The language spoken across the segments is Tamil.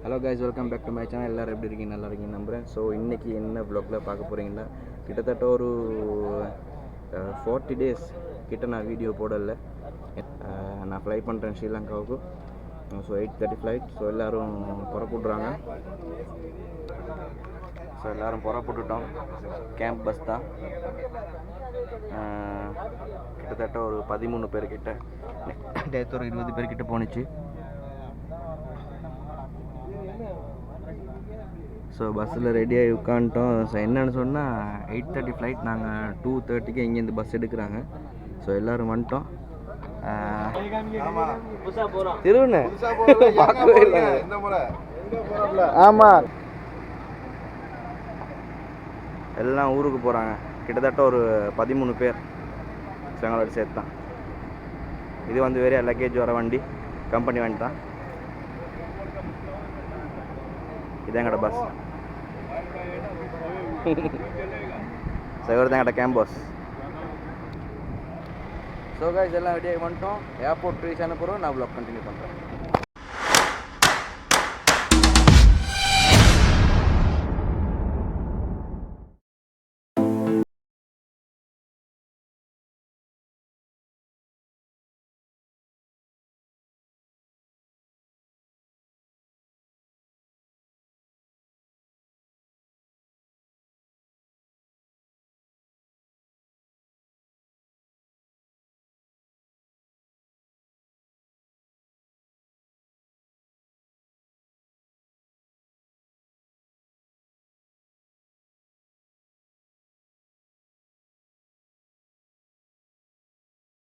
Hello guys, welcome back to my channel. எல்லோரும் எப்படி இருக்கீங்க? நல்லா இருக்கீங்க நம்புகிறேன். ஸோ இன்றைக்கி என்ன வ்ளாகில் பார்க்க போகிறீங்கன்னா, கிட்டத்தட்ட ஒரு 40 days கிட்ட நான் வீடியோ போடலை. நான் ஃப்ளை பண்ணுறேன் ஸ்ரீலங்காவுக்கு. So 8:30 flight. ஸோ எல்லோரும் புறப்பட்டுறாங்க. ஸோ எல்லோரும் புறப்பட்டுட்டோம். கேம்ப் பஸ் தான். கிட்டத்தட்ட ஒரு 13 பேர்கிட்ட, நேற்று ஒரு 20 பேர்கிட்ட போணுச்சு. ஸோ பஸ்ஸில் ரெடியாகி உட்காந்துட்டோம். ஸோ என்னென்னு சொன்னால் 8:30 ஃப்ளைட். நாங்கள் 2:30க்கு இங்கேருந்து பஸ் எடுக்கிறாங்க. ஸோ எல்லோரும் வந்துட்டோம். திருவண்ண பார்க்கவே இல்லை. ஆமாம், எல்லாம் ஊருக்கு போகிறாங்க. கிட்டத்தட்ட ஒரு 13 பேர் எங்களோட சேர்த்து தான். இது வந்து வேறு லக்கேஜ் வர வண்டி, கம்பெனி வண்டி தான். இது எங்கட பஸ். ஸோ இவர் தான் எங்கட கேம்பஸ். ஸோ கைஸ், எல்லாம் ரெடியாகி வந்துட்டோம். ஏர்போர்ட் ரீச் ஆன பிறகு நான் வ்ளாக் கண்டினியூ பண்ணுறேன்.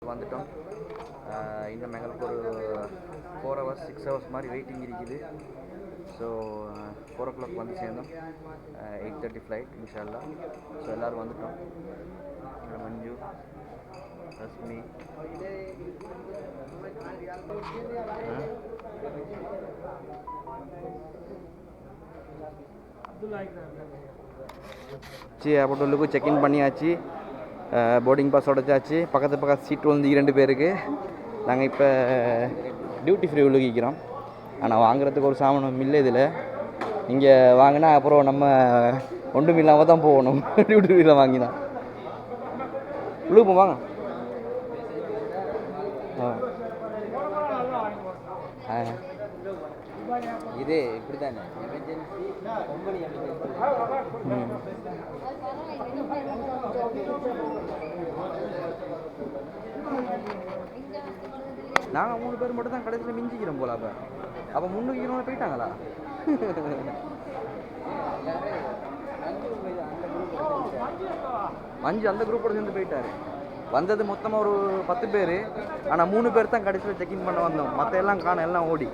வந்துட்டோம். இன்னும் எங்களுக்கு ஒரு 4 hours 6 hours மாதிரி வெயிட்டிங் இருக்குது. ஸோ 4 o'clock வந்து சேர்ந்தோம். 8:30 ஃப்ளைட் இன்ஷால்லா. ஸோ எல்லோரும் வந்துட்டோம். மஞ்சு, ரஷ்மி, ஏர்போர்ட்டுக்கு செக்இன் பண்ணியாச்சு. போர்டிங் பாஸ் உடைச்சாச்சு. பக்கத்து சீட் வந்து 2 பேருக்கு. நாங்கள் இப்போ டியூட்டி ஃப்ரீ உள்ளுக்கிறோம். ஆனால் வாங்குறதுக்கு ஒரு சாமானம் இல்லை இதில். இங்கே வாங்கினா அப்புறம் நம்ம ஒன்றும் இல்லாமல் தான் போகணும். டியூட்டி ஃப்ரீயில் வாங்கினா உள்ளுக்கு வாங்க. இது இப்படி தானே எமர்ஜென்சி கம்பெனி நாங்கள் 3 பேர் மட்டும் தான் கடைசியில் மிஞ்சிக்கிறோம் போல. அப்போ 300 போயிட்டாங்களா? மஞ்சு அந்த குரூப்போட சேர்ந்து போயிட்டாரு. வந்தது மொத்தமாக ஒரு 10 பேர். ஆனால் 3 பேர் தான் கடைசியில் செக்இன் பண்ண வந்தோம். மற்ற எல்லாம் காண, எல்லாம் ஓடி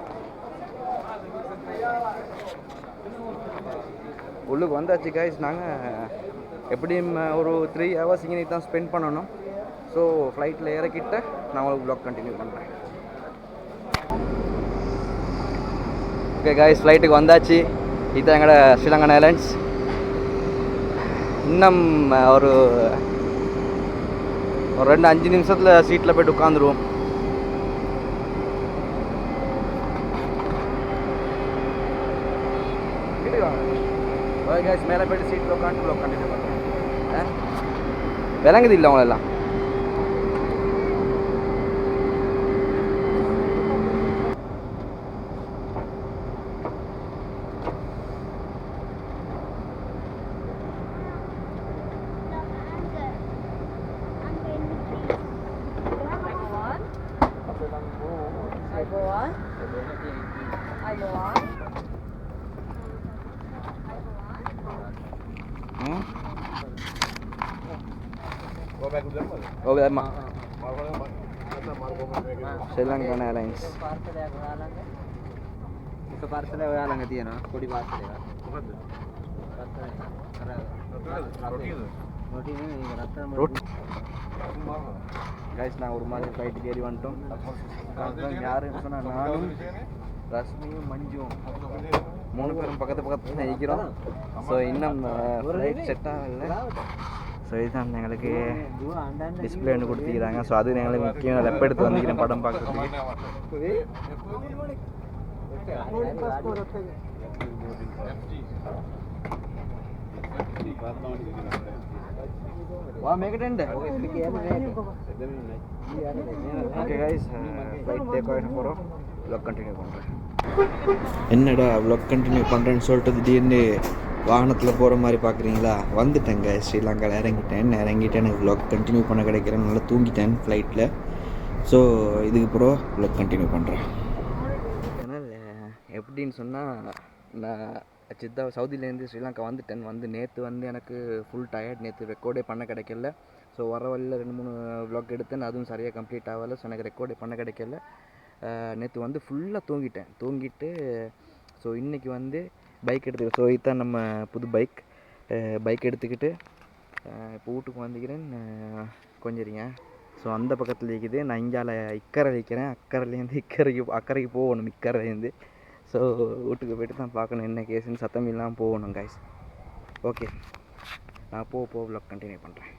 உள்ளுக்கு வந்தாச்சு. கைஸ், நாங்கள் எப்படியும் ஒரு 3 hours இங்கே தான் ஸ்பெண்ட் பண்ணணும். ஸோ ஃப்ளைட்டில் இறக்கிட்ட நான் உங்களுக்கு வ்ளாக் கண்டினியூ பண்ணுறேன். ஓகே கைஸ், ஃப்ளைட்டுக்கு வந்தாச்சு. இதுதான் எங்களோட ஸ்ரீலங்கன் ஏர்லைன்ஸ். இன்னும் ஒரு 2-5 நிமிஷத்தில் சீட்டில் போய்ட்டு உட்காந்துருவோம். மேலே போய்ட்டு சீட்டில் உட்காந்து வ்ளாக் கண்டினியூ பண்ணுறேன். விளங்குது இல்லை அவங்களெல்லாம்? ශ්‍රී ඒර්ලයින්ස් එක පාර්සලයක් ඔයාලා ළඟ තියෙනවා. පොඩි පාර්සලයක්. මොකද්ද? ரொட்டி. கைஸ், நான் ஒரு மாதிரி ஃப்ளைட்டுக்கு ஏறி வந்துட்டோம். யாருன்னு சொன்னால் நானும், ரஷ்மியும், மஞ்சும் 3 பேரும் பக்கத்தில் நிற்கிறோம். ஸோ இன்னும் ஃப்ளைட் செட் ஆகலை. ஸோ இதுதான் எங்களுக்கு டிஸ்பிளே ஒன்று கொடுத்துக்கிறாங்க. ஸோ அது எங்களுக்கு முக்கியம். அதை எப்போ எடுத்து வந்துக்கிறேன் படம் பார்க்குறதுக்கு. Wah, make it end. Okay guys, flight take off for vlog continue பண்றேன். என்னடா vlog continue பண்றேன்னு சொல்லிட்டு திடீர்னு வாகனத்தில் போகிற மாதிரி பார்க்குறீங்களா? வந்துட்டேங்க, ஸ்ரீலங்காவில் இறங்கிட்டேன். எனக்கு vlog கண்டினியூ பண்ண கிடைக்கிறேன். நல்லா தூங்கிட்டேன் ஃப்ளைட்டில். ஸோ இதுக்கு அப்புறம் vlog கண்டினியூ பண்ணுறேன். அதனால் எப்படின்னு சொன்னால், நான் சவுதியிலேருந்து ஸ்ரீலங்கா வந்து நேற்று எனக்கு ஃபுல் டயர்ட். நேற்று ரெக்கார்டே பண்ண கிடைக்கல. ஸோ வர வழியில் 2-3 vlog எடுத்தேன். அதுவும் சரியாக கம்ப்ளீட் ஆகலை. ஸோ எனக்கு ரெக்கார்டே பண்ண கிடைக்கல. நேற்று ஃபுல்லாக தூங்கிட்டு ஸோ இன்றைக்கி பைக் எடுத்துக்கிட்டு, ஸோ இதுதான் நம்ம புது பைக் எடுத்துக்கிட்டு இப்போ வீட்டுக்கு வந்துக்கிறேன். கொஞ்சிரிங்க. ஸோ அந்த பக்கத்தில் இருக்குது. நான் இங்கால இக்கரை வைக்கிறேன். அக்கறையிலேருந்து அக்கறைக்கு போகணும். இக்கரையிலேருந்து ஸோ வீட்டுக்கு போய்ட்டு தான் பார்க்கணும் என்ன கேஸுன்னு. சத்தம் இல்லாமல் போகணும் கைஸ். ஓகே, நான் போக vlog கண்டினியூ பண்ணுறேன்.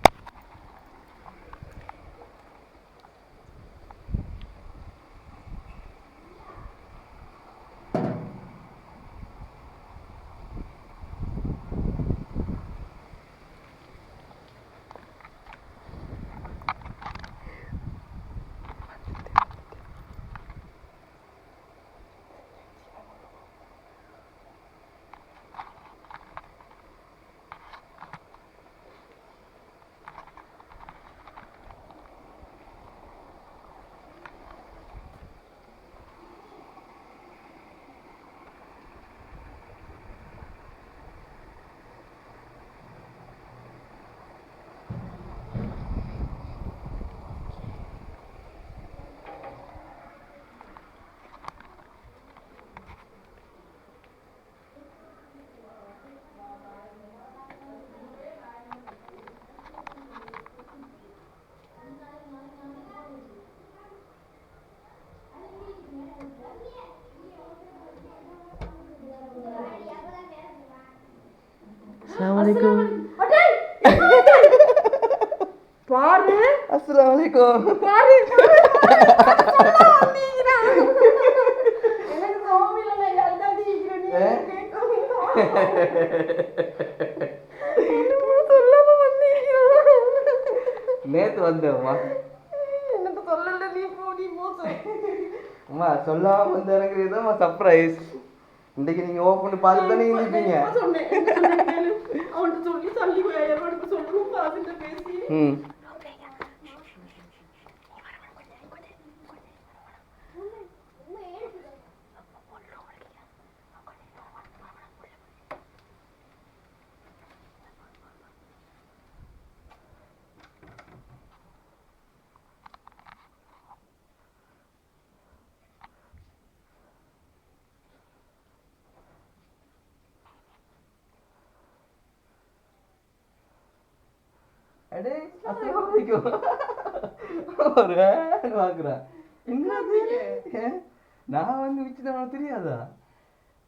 Assalamualaikum. பாரு. Assalamualaikum. பாரு. எனக்கு கோவில நான் அழுதாடி இருக்கேன். சொல்லாம வந்தீங்க. நேத்து வந்தேம்மா. எனக்கு சொல்லல, நீ போடி மோசம். அம்மா சொல்லாம வந்த எனக்கு இதுமா சர்ப்ரைஸ். இன்னைக்கு நீங்க ஓபன் பண்ணி பார்த்து தானே இருந்தீங்க. சொன்னேன். அவன்கிட்ட சொல்லி தள்ளி போய் ஐயரோட சொல்லணும் பாசிட்ட பேசி. அடே அஸ்ஸலாமுஅலைக்கும். ஒரு வாக்குறா. என்னது? நான் விச்சிட்டு உனக்கு தெரியாதா?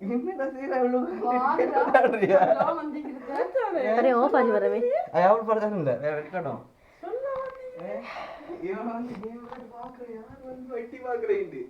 என்னடா செய்யற இவ்வளவு? நான் வந்திருக்கேன். அரே ஓ பாதி வரவே. அவள் பரதல்ல. வெட்டணும். சொல்லாதே. இவன் கேம் பாக்குற யார் வெட்டி பாக்குறேன்னு.